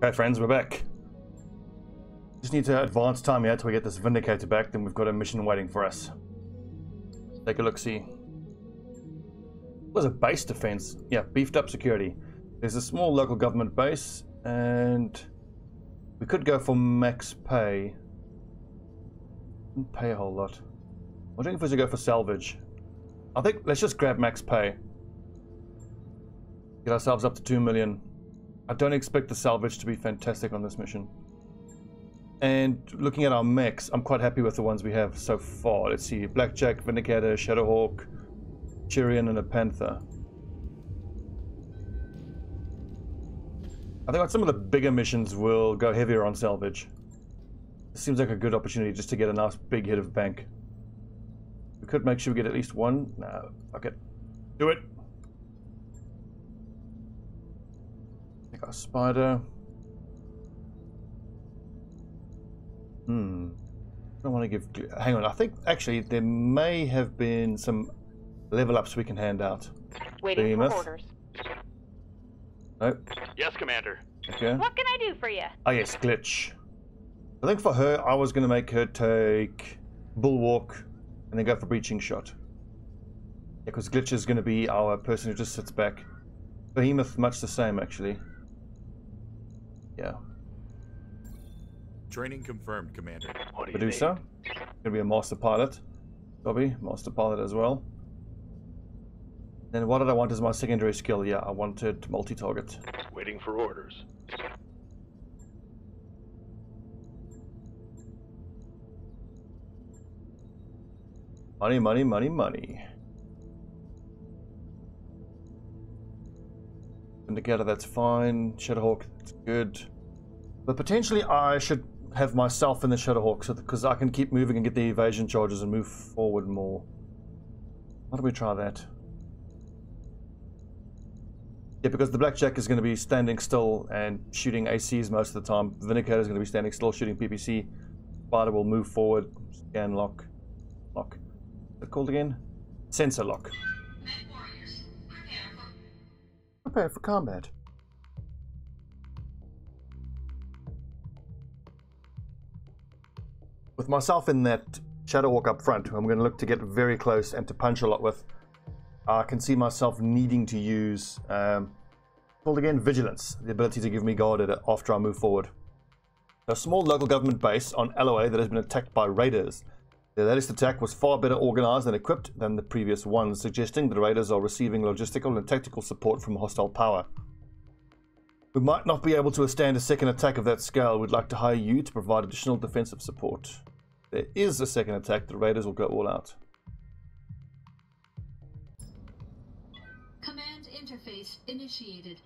Okay, friends, we're back. Just need to advance time here till we get this Vindicator back, then we've got a mission waiting for us. Take a look-see. What was a base defense? Yeah, beefed up security. There's a small local government base, and we could go for max pay. Didn't pay a whole lot. I'm wondering if we should go for salvage. I think let's just grab max pay. Get ourselves up to 2 million. I don't expect the salvage to be fantastic on this mission. And looking at our mechs, I'm quite happy with the ones we have so far. Let's see, Blackjack, Vindicator, Shadowhawk, Chirian, and a Panther. I think on some of the bigger missions we'll go heavier on salvage. It seems like a good opportunity just to get a nice big hit of bank. We could make sure we get at least one. No, fuck it. Do it. Take our spider. I don't want to give... Hang on, I think actually there may have been some level ups we can hand out. Waiting for orders. Nope. Yes, Commander. Okay. What can I do for you? Oh yes, Glitch. I think for her, I was going to make her take Bulwark and then go for Breaching Shot. Yeah, because Glitch is going to be our person who just sits back. Behemoth, much the same actually. Yeah. Training confirmed, Commander. Medusa. Going to be a Master Pilot. Stobbie, Master Pilot as well. Then what did I want as my secondary skill? Yeah, I wanted multi-target. Waiting for orders. Money, money, money, money. Indicator, that's fine. Shadowhawk, that's good. But potentially I should have myself in the Shadowhawk so because I can keep moving and get the evasion charges and move forward more. Why don't we try that? Yeah, because the Blackjack is going to be standing still and shooting ACs most of the time. The Vindicator is going to be standing still shooting PPC. Spider will move forward. Scan lock. Lock. What's it called again? Sensor lock. MechWarriors, Prepare for combat. With myself in that Shadowhawk up front, who I'm going to look to get very close and to punch a lot with, I can see myself needing to use, called again, Vigilance, the ability to give me guard after I move forward. A small local government base on LOA that has been attacked by raiders. The latest attack was far better organized and equipped than the previous ones, suggesting the raiders are receiving logistical and tactical support from hostile power. We might not be able to withstand a second attack of that scale. We'd like to hire you to provide additional defensive support. There is a second attack, the raiders will go all out. Command interface initiated.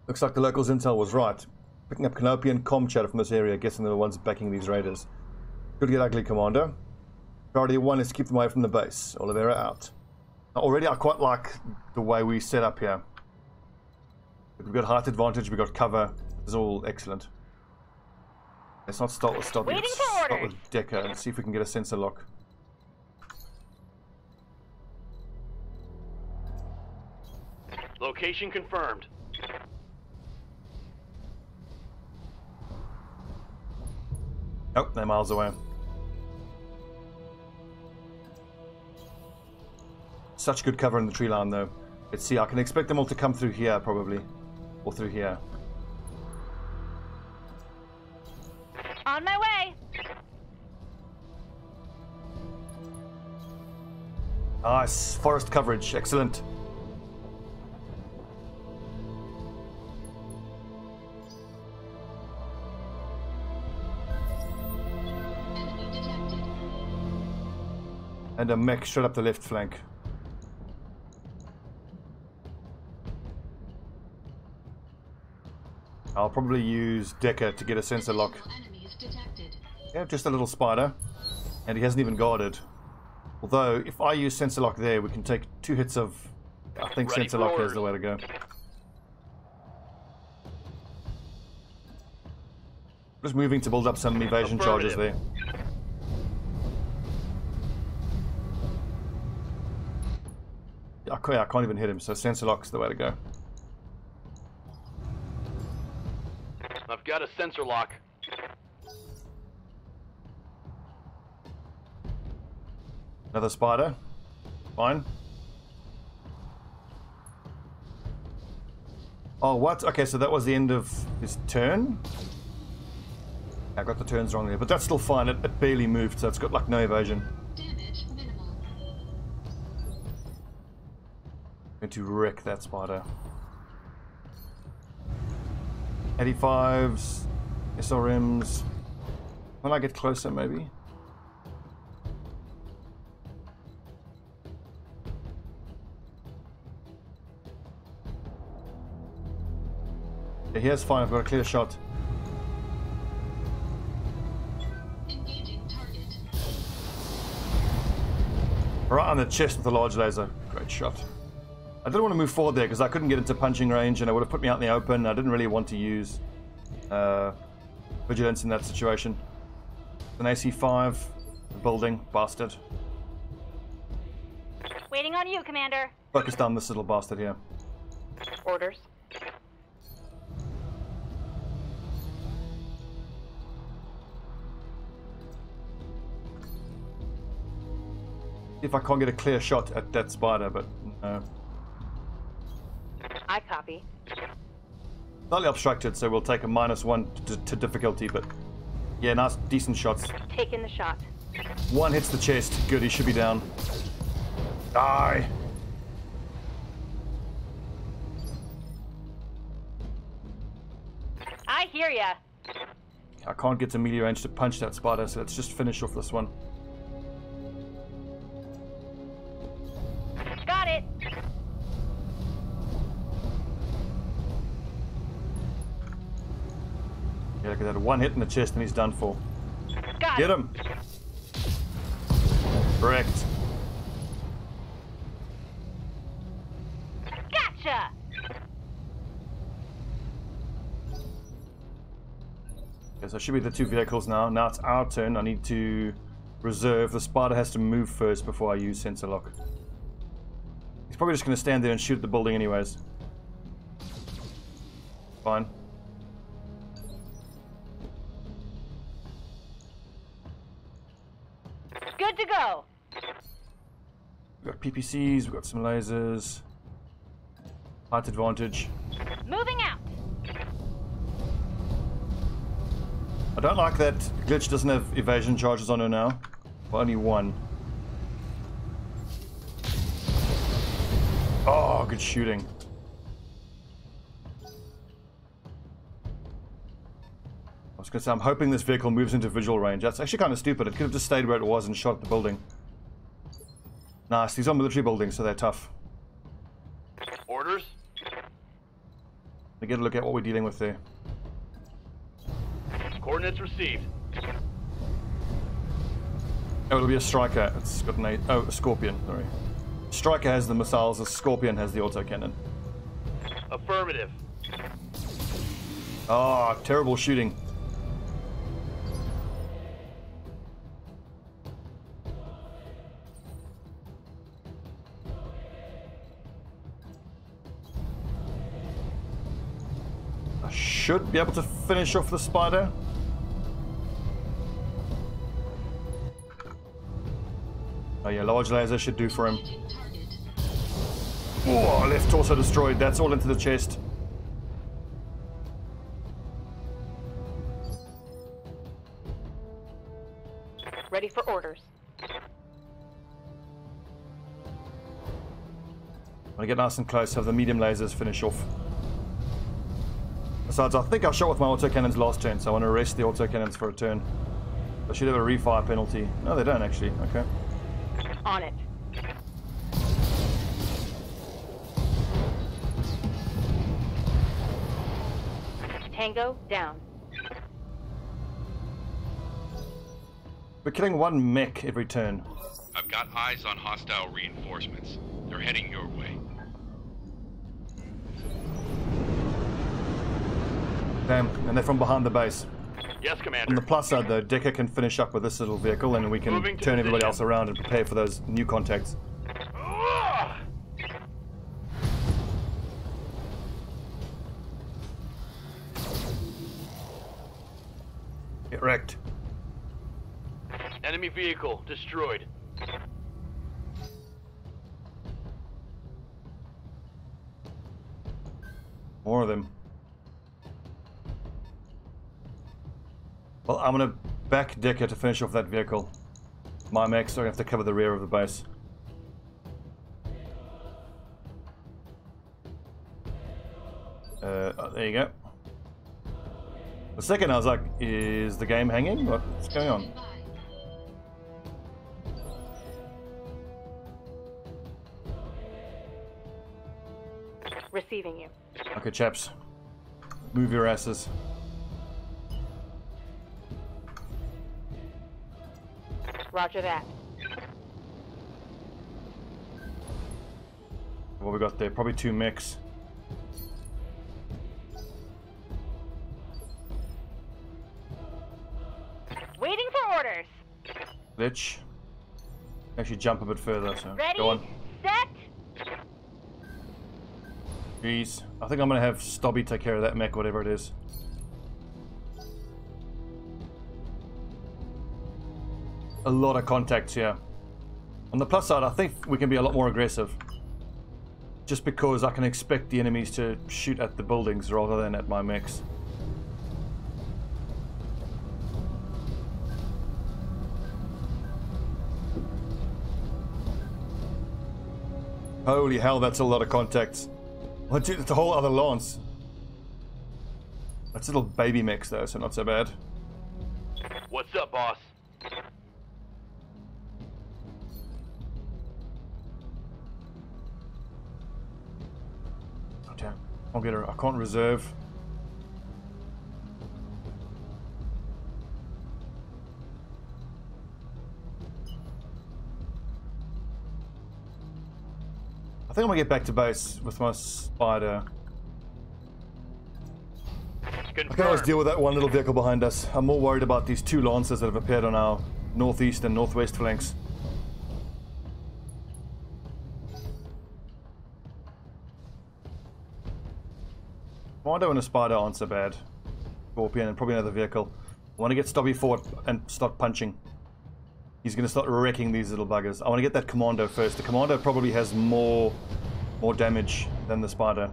Looks like the locals' intel was right. Picking up Canopian comm chatter from this area, guessing they're the ones backing these raiders. Could get ugly, Commander. Priority 1 is to keep them away from the base. Oliveira out. Now, already I quite like the way we set up here. We've got height advantage, we've got cover. It's all excellent. Let's not start with Stobbie. Waiting Let's for start orders. with Decker and see if we can get a sensor lock. Location confirmed. Oh, they're miles away. Such good cover in the tree line, though. Let's see, I can expect them all to come through here, probably. Or through here. On my way. Nice. Forest coverage. Excellent. Enemy detected. And a mech straight up the left flank. I'll probably use Decker to get a sensor lock. Enemies detected. Yeah, just a little spider. And he hasn't even guarded. Although, if I use sensor lock there, we can take 2 hits of... I think Ready sensor for lock is orders. the way to go. Just moving to build up some evasion charges there. I can't even hit him, so sensor lock's the way to go. I've got a sensor lock. Another spider. Fine. Oh, what? Okay, so that was the end of his turn? I got the turns wrong there, but that's still fine. It barely moved, so it's got like no evasion. Damage minimal. Going to wreck that spider. 85s, SRMs. When I get closer, maybe. Yeah, here's fine. I've got a clear shot. Engaging target. Right on the chest with a large laser. Great shot. I didn't want to move forward there because I couldn't get into punching range and it would have put me out in the open. I didn't really want to use vigilance in that situation. An AC-5, the building, bastard. Waiting on you, Commander. Focus down this little bastard here. Orders. See if I can't get a clear shot at that spider, but no. I copy. Slightly obstructed, so we'll take a -1 to difficulty, but yeah, nice, decent shots. Taking the shot. One hits the chest. Good, he should be down. Die! I hear ya. I can't get to melee range to punch that spider, so let's just finish off this one. Got it. Yeah, look at that. One hit in the chest and he's done for. Got Get it. him! Correct. Gotcha. Okay, so it should be the two vehicles now. Now it's our turn. I need to reserve. The spider has to move first before I use sensor lock. He's probably just going to stand there and shoot at the building anyways. Fine. Good to go. We've got PPCs, we've got some lasers. Height advantage. Moving out. I don't like that glitch doesn't have evasion charges on her now. Well, only one. Oh, good shooting. I was going to say, I'm hoping this vehicle moves into visual range. That's actually kind of stupid. It could have just stayed where it was and shot at the building. Nice. These are military buildings, so they're tough. Orders? We get a look at what we're dealing with there. Coordinates received. Oh, it'll be a striker. It's got an a scorpion. Sorry. Striker has the missiles. The scorpion has the autocannon. Affirmative. Oh, terrible shooting. I should be able to finish off the spider. Oh yeah, large laser should do for him. Engaging target. Oh, left torso destroyed. That's all into the chest. Ready for orders. When I get nice and close, have the medium lasers finish off. Besides, I think I shot with my autocannons last turn, so I want to rest the autocannons for a turn. I should have a refire penalty. No, they don't actually. Okay. On it. Tango down. We're killing one mech every turn. I've got eyes on hostile reinforcements. They're heading your way. Damn, and they're from behind the base. Yes, On Commander. the plus side, though, Decker can finish up with this little vehicle, and we can Moving to turn everybody position. else around and prepare for those new contacts. Ugh! Get wrecked. Enemy vehicle destroyed. More of them. Well, I'm gonna back Decker to finish off that vehicle. My mechs are gonna have to cover the rear of the base. There you go. The second I was like, is the game hanging? What's going on? Stand by. Receiving you. Okay, chaps. Move your asses. Roger that. What we got there? Probably 2 mechs. Waiting for orders. Glitch. Actually jump a bit further, so Ready, go on. set. Jeez. I think I'm gonna have Stobbie take care of that mech, whatever it is. A lot of contacts here. On the plus side, I think we can be a lot more aggressive. Just because I can expect the enemies to shoot at the buildings rather than at my mechs. Holy hell, that's a lot of contacts. Oh, dude, it's a whole other lance. That's little baby mechs though, so not so bad. What's up, boss? Oh, damn. I'll get her. I can't reserve. I think I'm gonna get back to base with my spider. I can always deal with that one little vehicle behind us. I'm more worried about these 2 lancers that have appeared on our northeast and northwest flanks. Commando and a spider aren't so bad. Scorpion and probably another vehicle. I want to get Stobbie forward and start punching. He's going to start wrecking these little buggers. I want to get that commando first. The commando probably has more damage than the spider.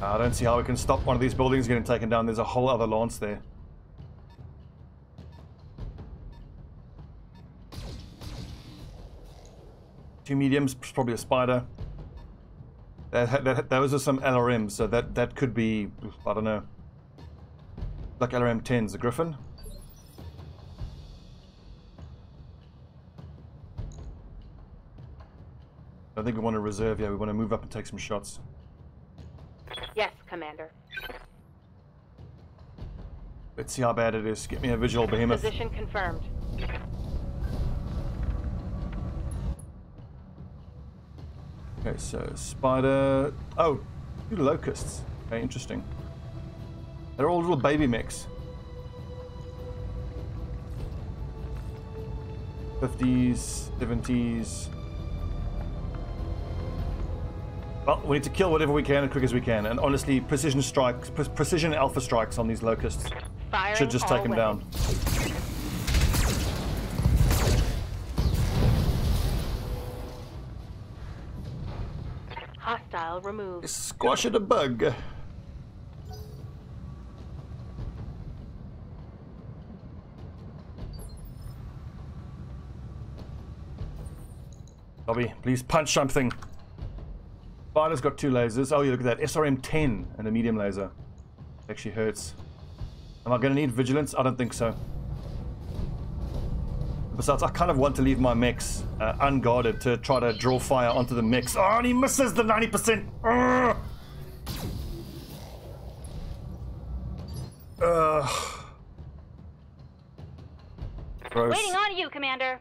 I don't see how we can stop one of these buildings getting taken down. There's a whole other lance there. Two mediums, probably a spider. Those are some LRMs, so that could be, I don't know. Like LRM 10s, a Griffin. I think we want to reserve, yeah, we want to move up and take some shots. Yes, Commander. Let's see how bad it is. Get me a visual behemoth. Position confirmed. Okay, so spider. Oh, 2 locusts. Okay, interesting. They're all little baby mechs. 50s, 70s. Well, we need to kill whatever we can as quick as we can. And honestly, precision strikes, precision alpha strikes on these locusts Firing should just take them down. Hostile removed. Squash it a bug. Bobby, please punch something. Spider's got 2 lasers. Oh, yeah, look at that. SRM 10 and a medium laser. Actually hurts. Am I going to need vigilance? I don't think so. Besides, I kind of want to leave my mechs unguarded to try to draw fire onto the mechs. Oh, and he misses the 90%. Gross. Waiting on you, Commander.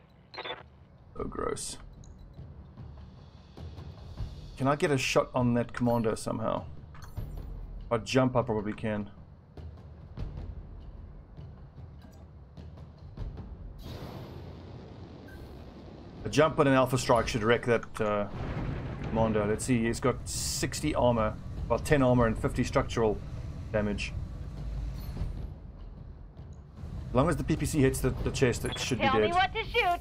So gross. Can I get a shot on that commando somehow? If I jump, I probably can. A jump and an alpha strike should wreck that commando. Let's see, he's got 60 armor. Well, 10 armor and 50 structural damage. As long as the PPC hits the chest, it should Tell be me dead. what to shoot.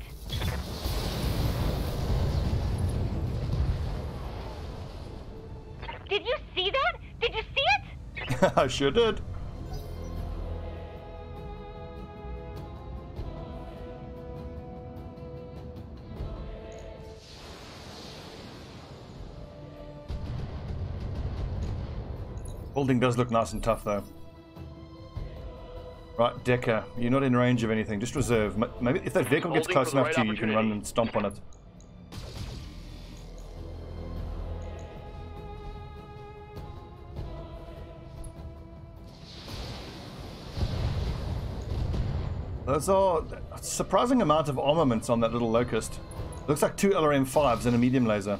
Did you see that? Did you see it? I sure did. Building does look nice and tough, though. Right, Decker, you're not in range of anything. Just reserve. Maybe if that vehicle gets Holding close for the enough right to you, you can run opportunity. and stomp on it. Those are a surprising amount of armaments on that little locust. Looks like 2 LRM-5s and a medium laser.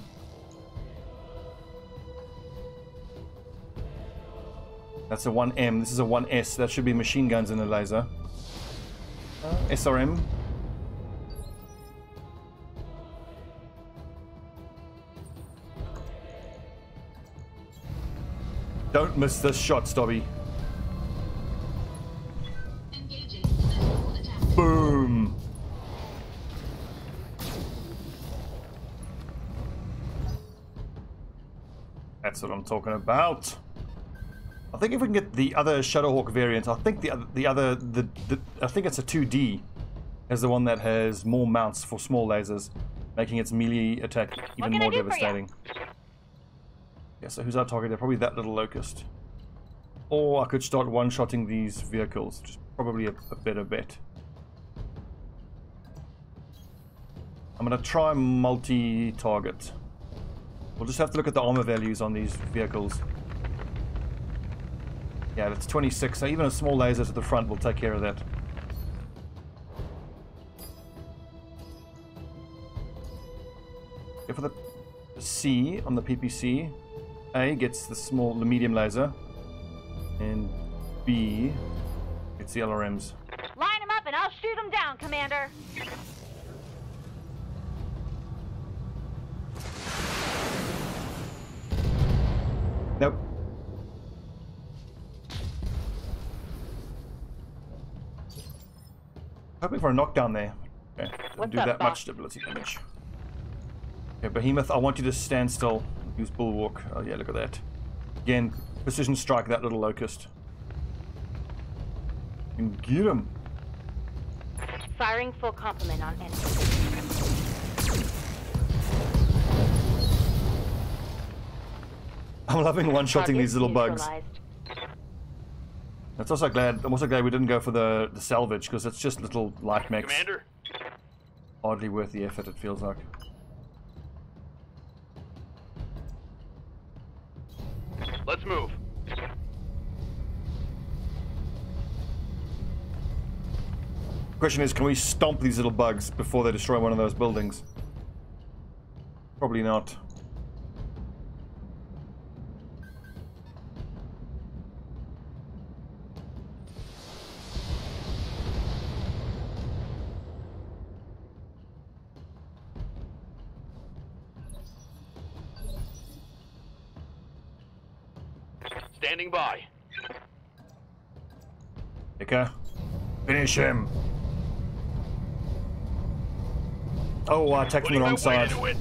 That's a 1M. This is a 1S. That should be machine guns and a laser. SRM. Don't miss this shot, Stobbie. Engaging missile attack. Boom. That's what I'm talking about. I think if we can get the other Shadowhawk variant, I think I think it's a 2D, as the one that has more mounts for small lasers, making its melee attack even can I more do for ya? devastating. Yeah, so who's our target? They're probably that little locust. Or I could start one-shotting these vehicles, which is probably a better bet. I'm gonna try multi-target. We'll just have to look at the armor values on these vehicles. Yeah, that's 26, so even a small laser to the front will take care of that. Go for the C on the PPC. A gets the medium laser. And B gets the LRMs. Line them up and I'll shoot them down, Commander. Nope. Hoping for a knockdown there. Okay, doesn't What's do up, that boss? much stability damage. Okay, Behemoth, I want you to stand still. Use Bulwark. Oh yeah, look at that. Again, precision strike that little locust. And get him. Firing full complement on enemy. I'm loving one-shotting Target these little bugs. neutralized. That's also glad. I'm also glad we didn't go for the salvage, because it's just little light mechs. Commander, Hardly worth the effort, it feels like. let's move. Question is, can we stomp these little bugs before they destroy one of those buildings? Probably not. Standing by. Okay. Finish him. Oh, I attacked from the Putting my wrong weight side. into it.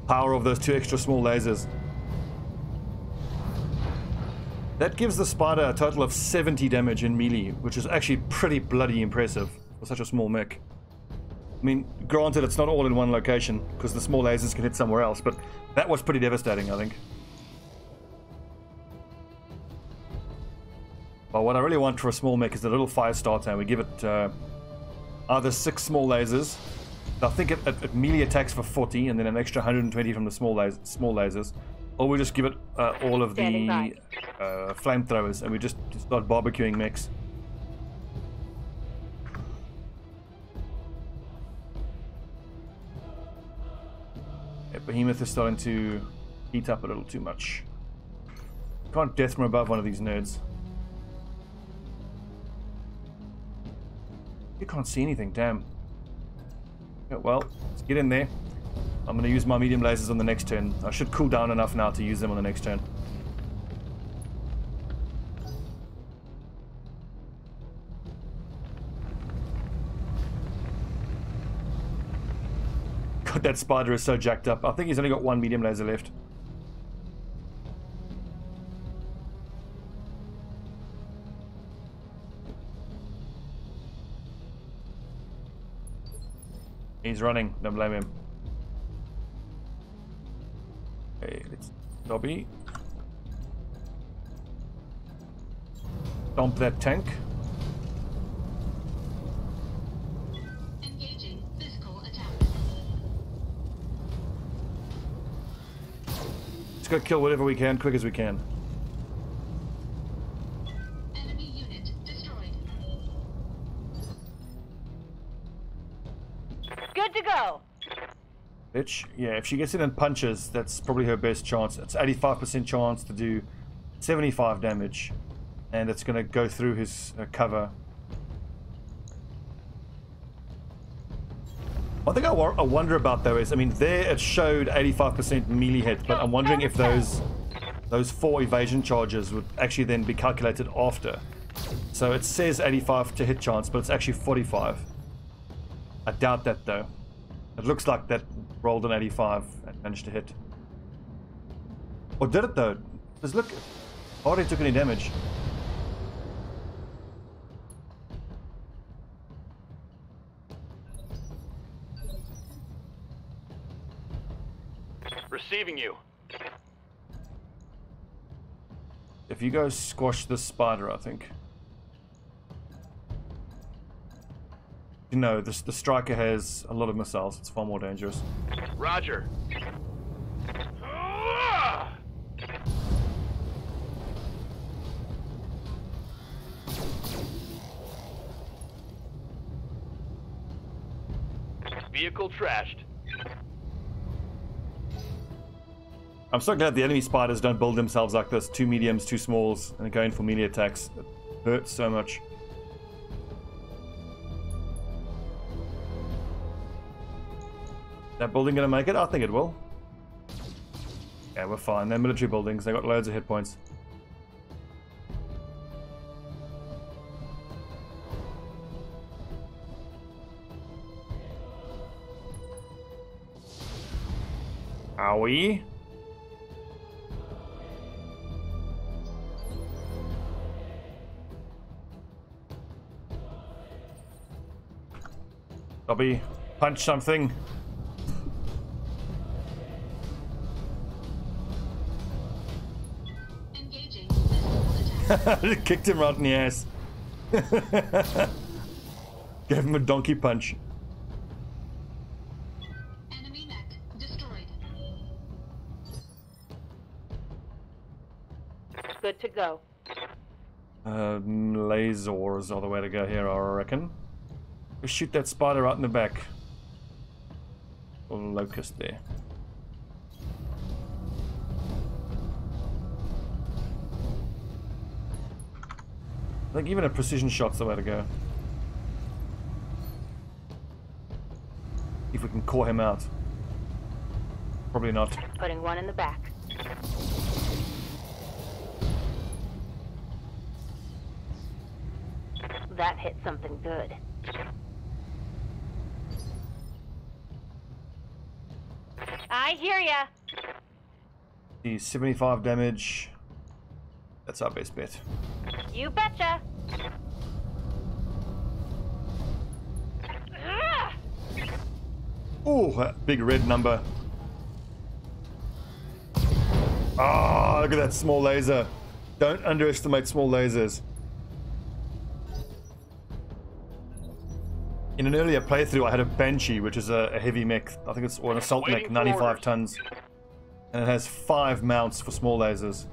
Power of those 2 extra small lasers. That gives the spider a total of 70 damage in melee, which is actually pretty bloody impressive for such a small mech. I mean, granted, it's not all in one location, because the small lasers can hit somewhere else, but that was pretty devastating, I think. But what I really want for a small mech is a little fire starter, and we give it either 6 small lasers. I think it melee attacks for 40, and then an extra 120 from the small lasers. Or we just give it all of Standing the by. flamethrowers, and we just start barbecuing mechs. Yeah, Behemoth is starting to heat up a little too much. Can't death from above one of these nerds. You can't see anything, damn. Yeah, well, let's get in there. I'm going to use my medium lasers on the next turn. I should cool down enough now to use them on the next turn. God, that spider is so jacked up. I think he's only got one medium laser left. He's running, don't blame him. Okay, let's Stobbie. Dump that tank. Engaging physical attack. Let's go kill whatever we can, quick as we can. Enemy unit destroyed. Good to go. Bitch, yeah, if she gets in and punches, that's probably her best chance. It's 85% chance to do 75 damage. And it's going to go through his cover. One thing I wonder about though is, I mean, there it showed 85% melee hit, but I'm wondering if those 4 evasion charges would actually then be calculated after. So it says 85 to hit chance, but it's actually 45. I doubt that though. It looks like that rolled an 85 and managed to hit. Or did it though? Because look, hardly took any damage. Receiving you. If you go squash this spider, I think. No, the striker has a lot of missiles. It's far more dangerous. Roger. Vehicle trashed. I'm so glad the enemy spiders don't build themselves like this. 2 mediums, 2 smalls, and going for melee attacks. It hurts so much. That building gonna make it? I think it will. Yeah, we're fine. They're military buildings. They got loads of hit points. Owie. Stobbie, punch something. Engaging physical attack. Kicked him right in the ass. Gave him a donkey punch. Enemy mech destroyed. Good to go. Lasers are the way to go here, I reckon. We shoot that spider right in the back. Or locust there. I think even a precision shot's the way to go. If we can core him out. Probably not. Putting one in the back. That hit something good. I hear ya. The 75 damage. That's our best bet. You betcha. Ooh, that big red number. Ah, look at that small laser. Don't underestimate small lasers. In an earlier playthrough, I had a Banshee, which is a heavy mech. I think it's or an assault mech, Waiting for 95 orders. tons. And it has 5 mounts for small lasers.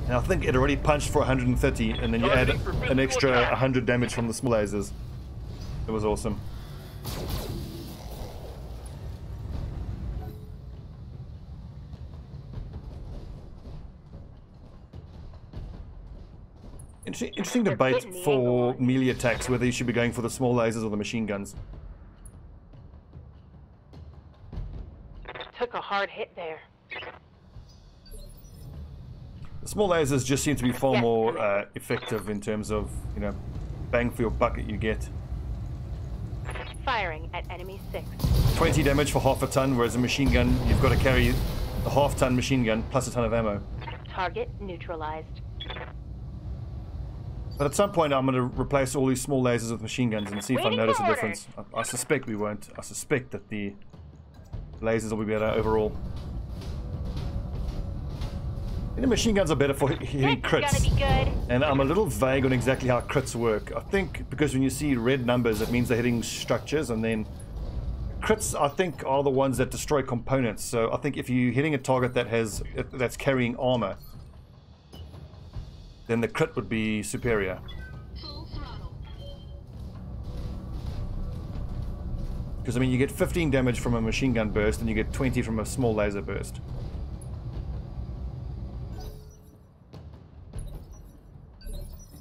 And I think it already punched for 130, and then you add Targeting for an physical extra attack. 100 damage from the small lasers. It was awesome. Interesting They're debate getting the for angle on. melee attacks, whether you should be going for the small lasers or the machine guns. Took a hard hit there. The small lasers just seem to be far Yes, more Commander. effective in terms of, you know, bang for your buck that you get. Firing at enemy 6. 20 damage for half a ton, whereas a machine gun, you've got to carry a half-ton machine gun plus a ton of ammo. Target neutralized. But at some point, I'm going to replace all these small lasers with machine guns and see if I Waiting notice for a difference. I suspect we won't. I suspect that the lasers will be better overall. You know, machine guns are better for hitting It's crits. gonna be good. And I'm a little vague on exactly how crits work. I think because when you see red numbers, it means they're hitting structures, and then crits, I think, are the ones that destroy components. So I think if you're hitting a target that's carrying armor, then the crit would be superior. Full throttle. Because I mean, you get 15 damage from a machine gun burst, and you get 20 from a small laser burst.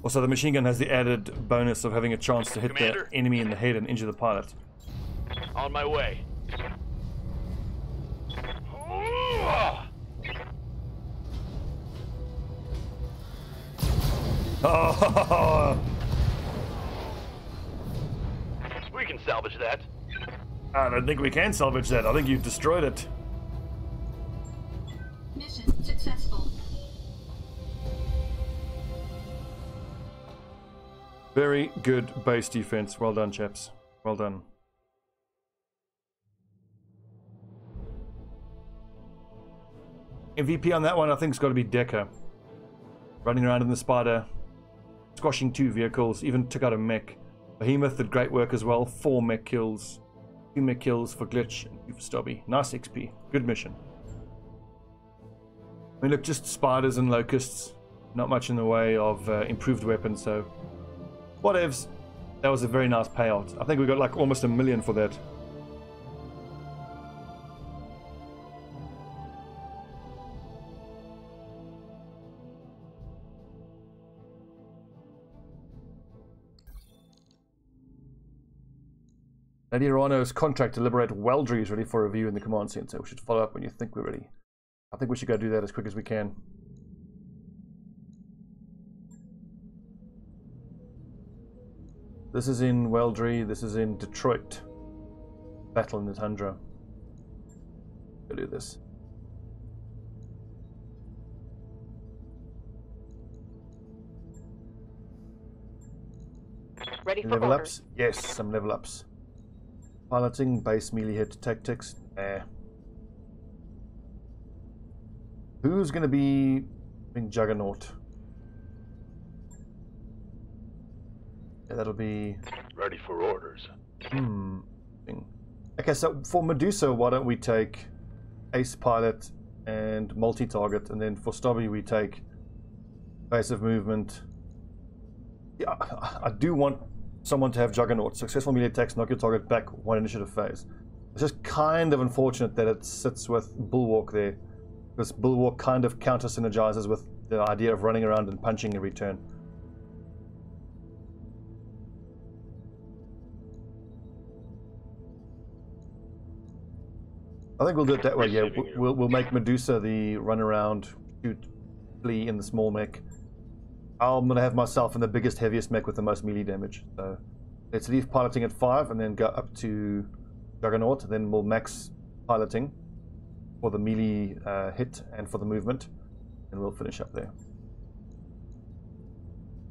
Also, the machine gun has the added bonus of having a chance to hit Commander? the enemy in the head and injure the pilot. On my way. Oh, We can salvage that. I don't think we can salvage that. I think you've destroyed it. Mission successful. Very good base defense. Well done, chaps. Well done. MVP on that one, I think, has got to be Decker. Running around in the Spider, squashing 2 vehicles, even took out a mech. Behemoth did great work as well. 4 mech kills. 2 mech kills for Glitch and 2 for Stobbie. Nice XP. Good mission. I mean, look, just spiders and locusts. Not much in the way of improved weapons, so whatevs. That was a very nice payout. I think we got like almost $1 million for that. Lady Arano's contract to liberate Weldry is ready for review in the command center. We should follow up when you think we're ready. I think we should go do that as quick as we can. This is in Weldry, this is in Detroit. Battle in the Tundra. Go do this. Ready for Level orders. ups? Yes, some level ups. Piloting, base melee hit tactics. Who's going to be Juggernaut? Yeah, that'll be... Ready for orders. Okay, so for Medusa, why don't we take Ace Pilot and multi-target, and then for Stobbie we take base of movement. Yeah, I do want someone to have Juggernaut. Successful melee attacks knock your target back 1 initiative phase. It's just kind of unfortunate that it sits with Bulwark there, because Bulwark kind of counter-synergizes with the idea of running around and punching every turn. I think we'll do it that way, yeah. We'll make Medusa the run around, shoot, flee in the small mech. I'm going to have myself in the biggest, heaviest mech with the most melee damage. So let's leave piloting at 5 and then go up to Juggernaut. Then we'll max piloting for the melee hit and for the movement. And we'll finish up there.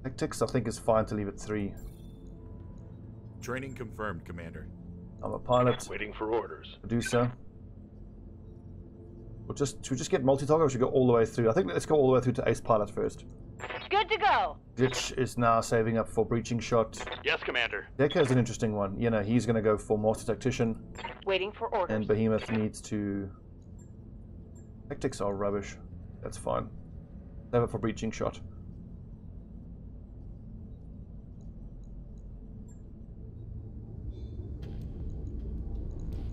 Tactics, I think, is fine to leave at 3. Training confirmed, Commander. I'm a pilot. Waiting for orders. Medusa. Should we just get multi-target or should we go all the way through? I think let's go all the way through to Ace Pilot first. Good to go. Glitch is now saving up for Breaching Shot. Yes, Commander. Decker is an interesting one. You know, he's going to go for Master Tactician. Waiting for orders. And Behemoth needs to... Tactics are rubbish. That's fine. Save it for Breaching Shot.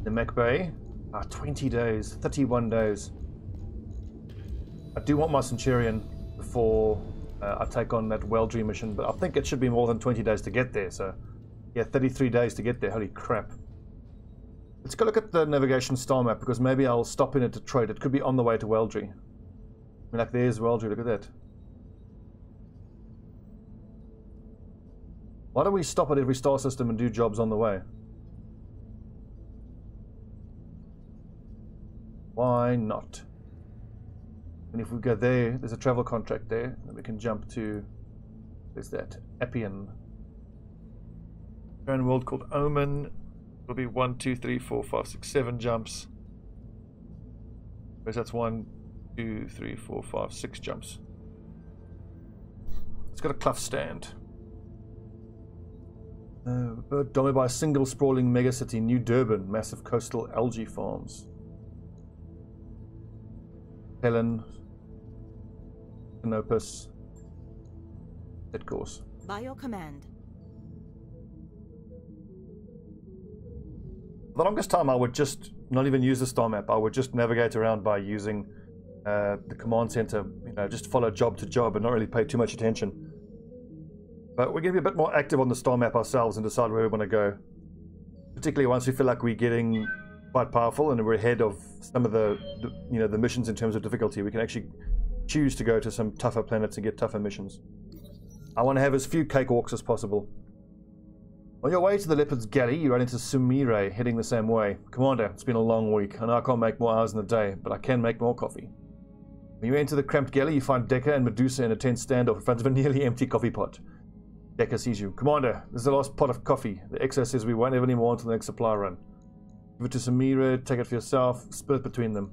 The Mech Bay. 20 days. 31 days. I do want my Centurion before I take on that Weldry mission, but I think it should be more than 20 days to get there. So, yeah, 33 days to get there. Holy crap. Let's go look at the navigation star map, because maybe I'll stop in at Detroit. It could be on the way to Weldry. I mean, like, there's Weldry. Look at that. Why don't we stop at every star system and do jobs on the way? Why not? And if we go there, there's a travel contract there. Then we can jump to, there's that, Appian. Grand world called Omen. It'll be 1, 2, 3, 4, 5, 6, 7 jumps. Whereas that's 1, 2, 3, 4, 5, 6 jumps. It's got a clough stand. Dominated by a single sprawling megacity, New Durban, massive coastal algae farms. Helen, Canopus, head course. By your command. For the longest time, I would just not even use the star map. I would just navigate around by using the command center. You know, just follow job to job and not really pay too much attention. But we're going to be a bit more active on the star map ourselves and decide where we want to go. Particularly once we feel like we're getting quite powerful and we're ahead of some of the missions in terms of difficulty. We can actually choose to go to some tougher planets and get tougher missions. I want to have as few cakewalks as possible. On your way to the Leopard's Galley, you run into Sumire heading the same way. Commander, it's been a long week. I know I can't make more hours in the day, but I can make more coffee. When you enter the cramped galley, you find Decker and Medusa in a tense standoff in front of a nearly empty coffee pot. Decker sees you. Commander, this is the last pot of coffee. The Exo says we won't have any more until the next supply run. Give it to Samira, take it for yourself, split between them.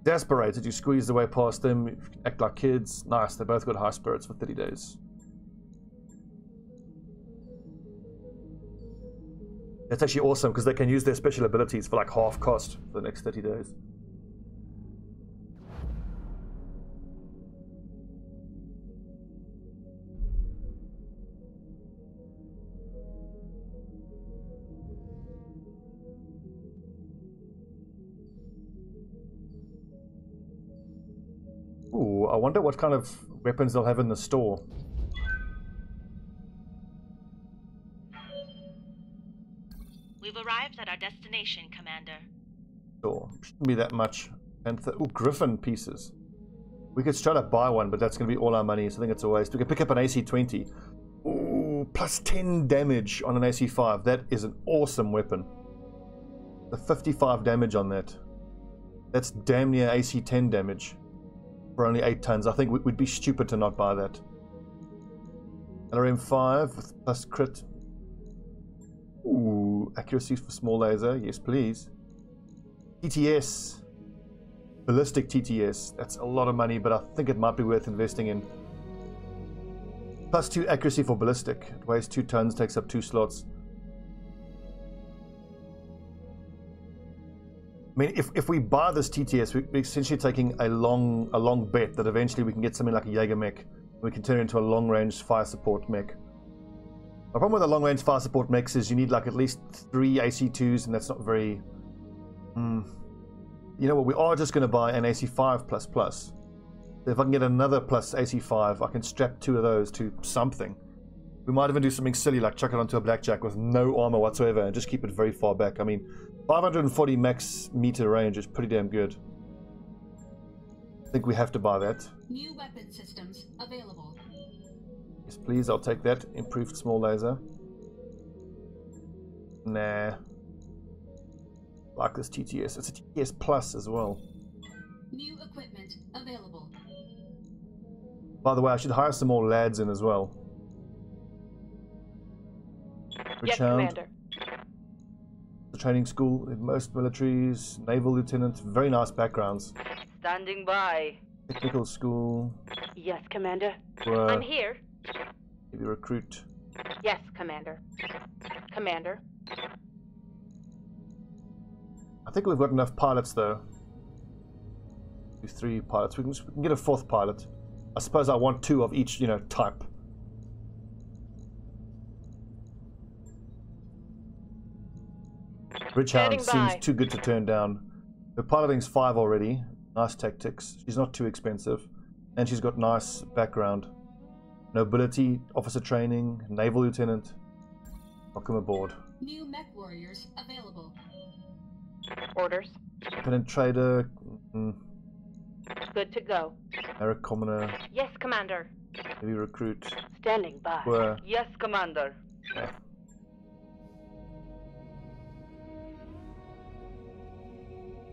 Exasperated, you squeeze the way past them, you act like kids. Nice, they both got high spirits for 30 days. That's actually awesome, because they can use their special abilities for like half cost for the next 30 days. Ooh, I wonder what kind of weapons they'll have in the store. We've arrived at our destination, Commander. Sure, shouldn't be that much. And ooh, Griffin pieces. We could straight up buy one, but that's going to be all our money, so I think it's a waste. We could pick up an AC-20. Ooh, plus 10 damage on an AC-5. That is an awesome weapon. The 55 damage on that. That's damn near AC-10 damage. For only 8 tons. I think we'd be stupid to not buy that. LRM-5 with plus crit. Ooh, accuracy for small laser. Yes, please. TTS. Ballistic TTS. That's a lot of money, but I think it might be worth investing in. Plus 2 accuracy for ballistic. It weighs 2 tons, takes up 2 slots. I mean, if we buy this TTS, we're essentially taking a long bet that eventually we can get something like a Jaeger mech. We can turn it into a long-range fire support mech. The problem with the long-range fire support mechs is you need like at least 3 AC2s, and that's not very... You know what, we are just going to buy an AC5++. So if I can get another plus AC5, I can strap 2 of those to something. We might even do something silly like chuck it onto a blackjack with no armor whatsoever and just keep it very far back. I mean, 540 max meter range is pretty damn good. I think we have to buy that. New weapon systems available. Yes, please, I'll take that. Improved small laser. Nah. Like this TTS. It's a TTS Plus as well. New equipment available. By the way, I should hire some more lads in as well. Yes, Commander. The training school in most militaries, naval lieutenant, very nice backgrounds. Standing by. Technical school. Yes, Commander. I'm here. Maybe recruit. Yes, Commander. Commander. I think we've got enough pilots though. 3 pilots. We can get a 4th pilot. I suppose I want 2 of each, type. Richhound seems too good to turn down. Her piloting's 5 already. Nice tactics. She's not too expensive. And she's got nice background. Nobility, officer training, naval lieutenant. Welcome aboard. New MechWarriors available. Orders. Independent trader. Good to go. Eric commoner. Yes, Commander. Heavy recruit. Standing by. Were. Yes, Commander. Okay.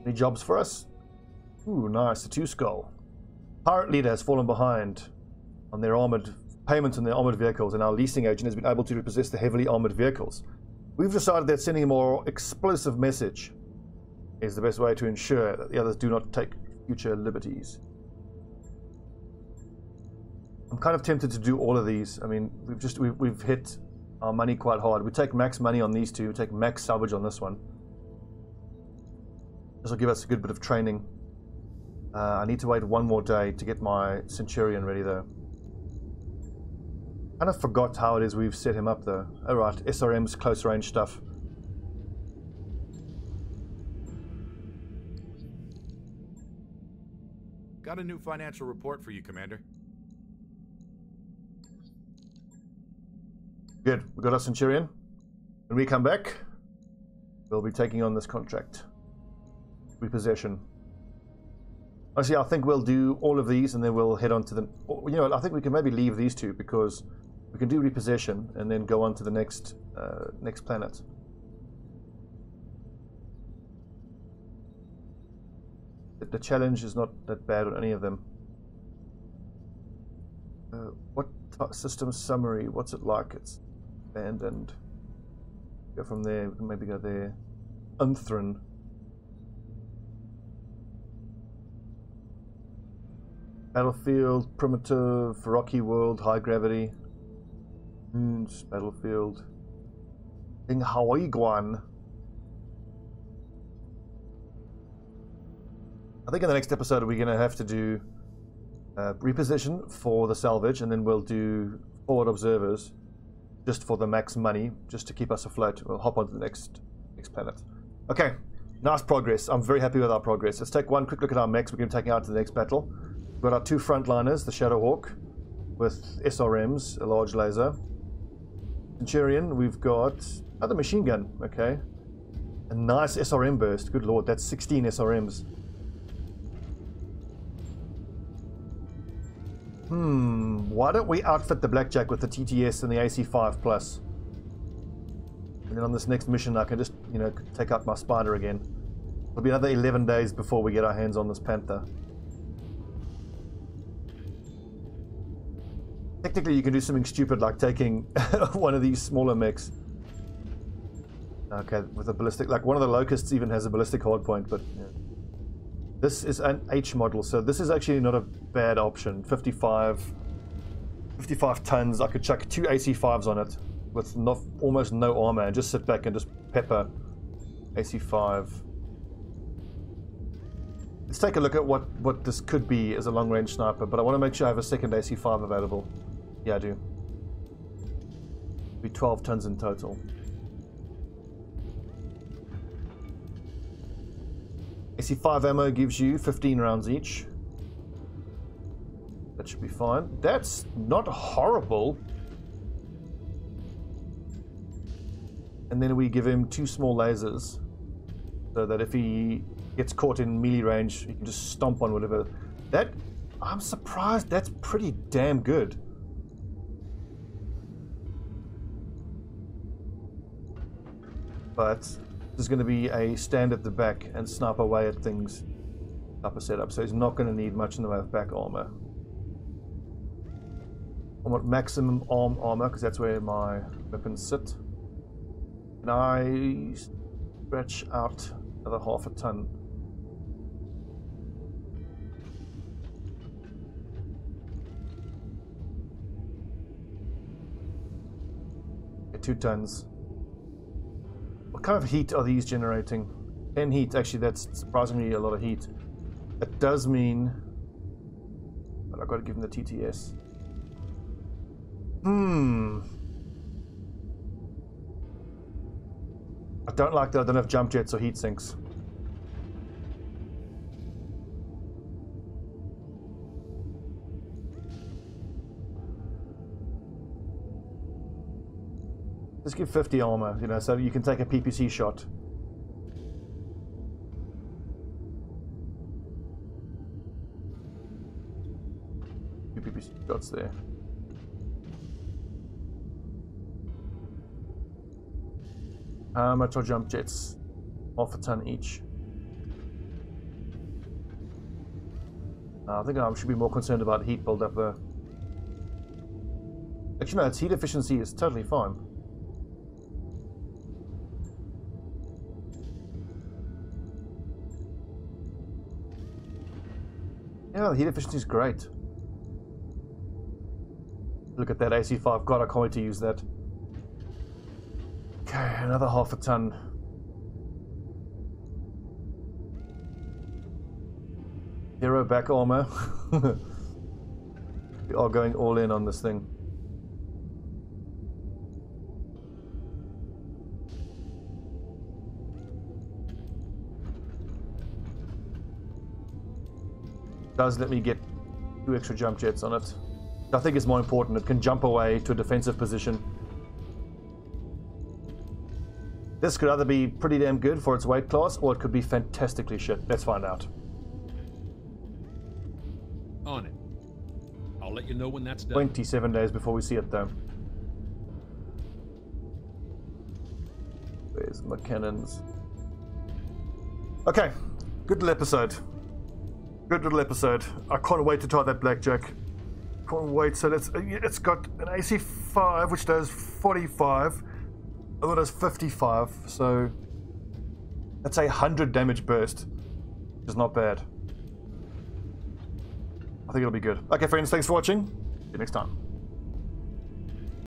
Any jobs for us? Ooh, nice. A 2-skull. Pirate leader has fallen behind on their armored payments on their armored vehicles, and our leasing agent has been able to repossess the heavily armored vehicles. We've decided that sending a more explosive message is the best way to ensure that the others do not take future liberties. I'm kind of tempted to do all of these. I mean, we've hit our money quite hard. We take max money on these two. We take max salvage on this one. This will give us a good bit of training. I need to wait one more day to get my Centurion ready, though. Kind of forgot how it is we've set him up, though. All right, SRM's close range stuff. Got a new financial report for you, Commander. Good. We got our Centurion. When we come back, we'll be taking on this contract. Repossession. Actually, I think we'll do all of these and then we'll head on to the... You know, I think we can maybe leave these two because we can do repossession and then go on to the next planet. The challenge is not that bad on any of them. What system summary? What's it like? It's abandoned. Go from there. We can maybe go there. Unthrin. Battlefield, primitive, rocky world, high gravity. Moons, battlefield. In Hawaii Guan. I think in the next episode we're going to have to do reposition for the salvage, and then we'll do forward observers just for the max money, just to keep us afloat. We'll hop on to the next planet. Okay, nice progress. I'm very happy with our progress. Let's take one quick look at our mechs. We're going to take out to the next battle. We've got our two frontliners, the Shadowhawk with SRMs, a large laser. Centurion, we've got another machine gun, okay. A nice SRM burst, good lord, that's 16 SRMs. Why don't we outfit the Blackjack with the TTS and the AC5 plus? And then on this next mission I can just, you know, take out my Spider again. It'll be another 11 days before we get our hands on this Panther. Technically you can do something stupid like taking one of these smaller mechs. Okay, with a ballistic, like one of the Locusts even has a ballistic hardpoint, but yeah. This is an H model, so this is actually not a bad option. 55 tons. I could chuck two AC5s on it with almost no armor and just sit back and just pepper AC5. Let's take a look at what this could be as a long-range sniper, but I want to make sure I have a second AC5 available. Yeah, I do. Be 12 tons in total. AC5 ammo gives you 15 rounds each. That should be fine. That's not horrible. And then we give him two small lasers, so that if he gets caught in melee range, he can just stomp on whatever. That, I'm surprised, that's pretty damn good. But this is going to be a stand at the back and snipe away at things type of setup, so he's not going to need much in the way of back armor. I want maximum arm armor because that's where my weapons sit. And I stretch out another half a ton. Okay, 2 tons. What kind of heat are these generating? 10 heat, actually that's surprisingly a lot of heat. It does mean that I've got to give them the TTS. I don't like that I don't have jump jets or heat sinks. Just give 50 armor, you know, so you can take a PPC shot. Two PPC shots there. How much are jump jets? Half a ton each. I think I should be more concerned about heat build-up though. Actually, no, its heat efficiency is totally fine. Yeah, the heat efficiency is great. Look at that AC5. God, I can't wait to use that. Okay, another half a ton. Zero back armor. We are going all in on this thing. Does let me get 2 extra jump jets on it. I think it's more important. It can jump away to a defensive position. This could either be pretty damn good for its weight class, or it could be fantastically shit. Let's find out. On it. I'll let you know when that's done. 27 days before we see it, though. Where's my cannons? Okay, good little episode. Good little episode. I can't wait to try that blackjack. Can't wait. So it's got an AC5 which does 45. Other does 55. So that's a 100 damage burst, which is not bad. I think it'll be good. Okay, friends, thanks for watching. See you next time.